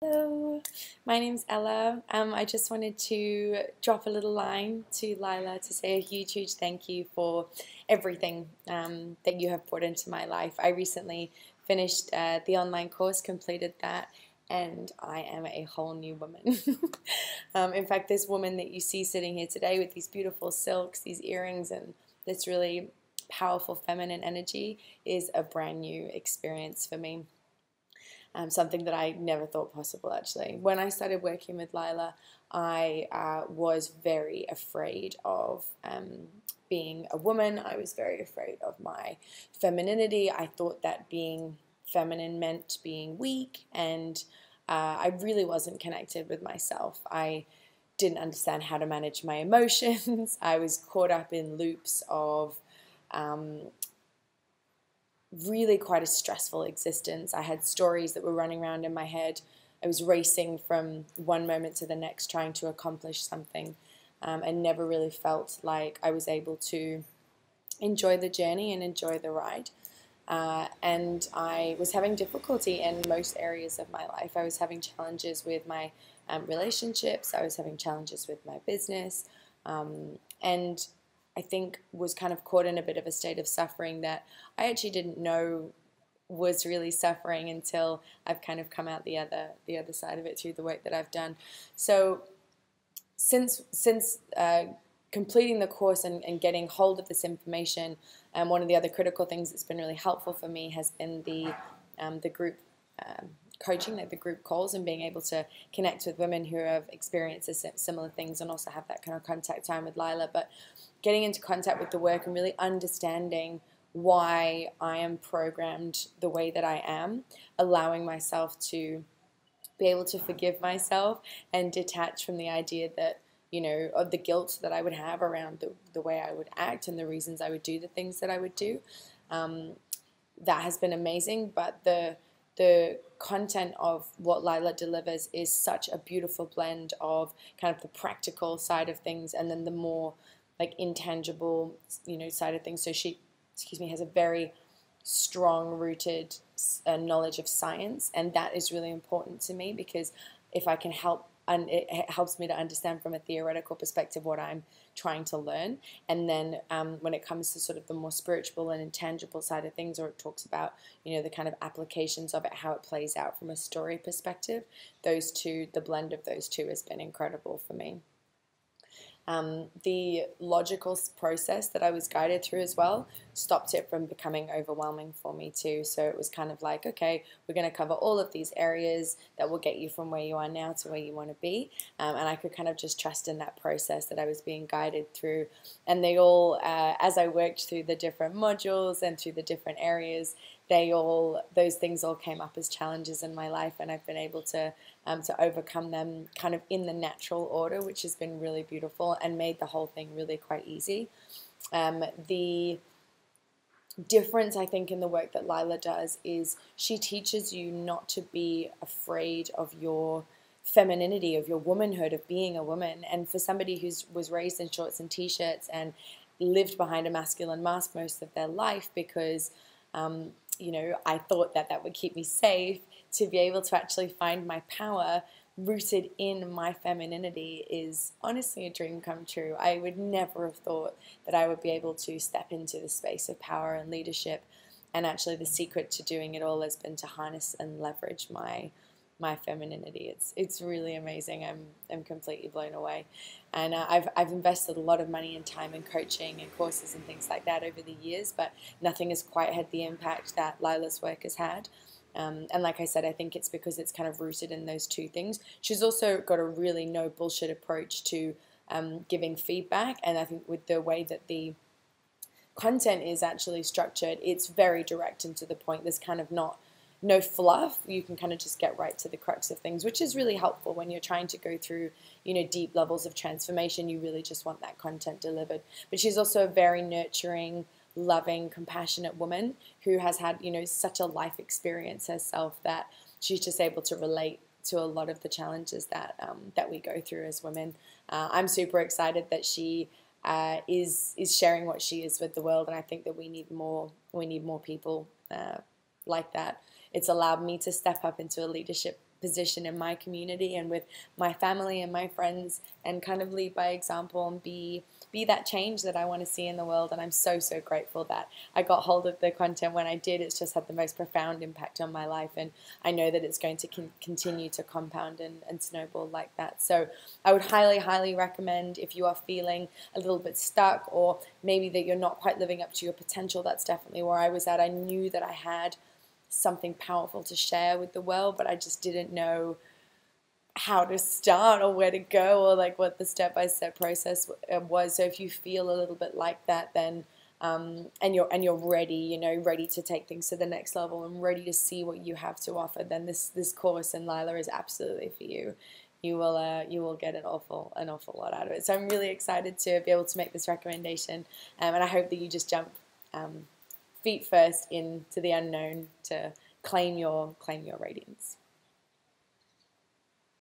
Hello, my name's Ella. I just wanted to drop a little line to Layla to say a huge, huge thank you for everything that you have brought into my life. I recently finished the online course, completed that, and I am a whole new woman. In fact, this woman that you see sitting here today with these beautiful silks, these earrings, and this really powerful feminine energy is a brand new experience for me. Something that I never thought possible, actually. When I started working with Layla, I was very afraid of being a woman. I was very afraid of my femininity. I thought that being feminine meant being weak, and I really wasn't connected with myself. I didn't understand how to manage my emotions. I was caught up in loops of um, really quite a stressful existence. I had stories that were running around in my head. I was racing from one moment to the next trying to accomplish something, and never really felt like I was able to enjoy the journey and enjoy the ride. And I was having difficulty in most areas of my life. I was having challenges with my relationships. I was having challenges with my business. And I think was kind of caught in a bit of a state of suffering that I actually didn't know was really suffering until I've kind of come out the other side of it through the work that I've done. So since completing the course and getting hold of this information, one of the other critical things that's been really helpful for me has been the group coaching, like the group calls, and being able to connect with women who have experienced similar things and also have that kind of contact time with Layla. But getting into contact with the work and really understanding why I am programmed the way that I am, allowing myself to be able to forgive myself and detach from the idea that, of the guilt that I would have around the way I would act and the reasons I would do the things that I would do. That has been amazing, but the content of what Layla delivers is such a beautiful blend of kind of the practical side of things and then the more like intangible, side of things. So she, has a very strong rooted knowledge of science, and that is really important to me because if I can help, and it helps me to understand from a theoretical perspective what I'm trying to learn. And then when it comes to sort of the more spiritual and intangible side of things, or it talks about, the kind of applications of it, how it plays out from a story perspective, those two, the blend of those two has been incredible for me. The logical process that I was guided through as well stopped it from becoming overwhelming for me too. So it was kind of like, okay, we're going to cover all of these areas that will get you from where you are now to where you want to be. And I could kind of just trust in that process that I was being guided through. And they all, as I worked through the different modules and through the different areas, those things all came up as challenges in my life, and I've been able to overcome them kind of in the natural order, which has been really beautiful and made the whole thing really quite easy. The difference, I think, in the work that Layla does is she teaches you not to be afraid of your femininity, of your womanhood, of being a woman. And for somebody who was raised in shorts and t-shirts and lived behind a masculine mask most of their life because I thought that would keep me safe, to be able to actually find my power rooted in my femininity is honestly a dream come true. I would never have thought that I would be able to step into the space of power and leadership, and actually the secret to doing it all has been to harness and leverage my femininity. It's really amazing. I'm completely blown away, and I've invested a lot of money and time in coaching and courses and things like that over the years, but nothing has quite had the impact that Layla's work has had. And like I said, I think it's because it's kind of rooted in those two things. She's also got a really no bullshit approach to giving feedback, and I think with the way that the content is actually structured, it's very direct and to the point. There's kind of no fluff. You can kind of just get right to the crux of things, which is really helpful when you're trying to go through, deep levels of transformation. You really just want that content delivered. But she's also a very nurturing, loving, compassionate woman who has had, such a life experience herself that she's just able to relate to a lot of the challenges that we go through as women. I'm super excited that she is sharing what she is with the world, and I think that we need more people like that. It's allowed me to step up into a leadership position in my community and with my family and my friends, and kind of lead by example and be that change that I want to see in the world. And I'm so, so grateful that I got hold of the content when I did. It's just had the most profound impact on my life, and I know that it's going to continue to compound and snowball like that. So I would highly, highly recommend, if you are feeling a little bit stuck, or maybe that you're not quite living up to your potential. That's definitely where I was at. I knew that I had something powerful to share with the world, but I just didn't know how to start or where to go, or like what the step-by-step process was. So if you feel a little bit like that, then and you're ready, you know, ready to take things to the next level and ready to see what you have to offer, then this course in Layla is absolutely for you. You will get an awful lot out of it. So I'm really excited to be able to make this recommendation, and I hope that you just jump feet first into the unknown to claim your radiance.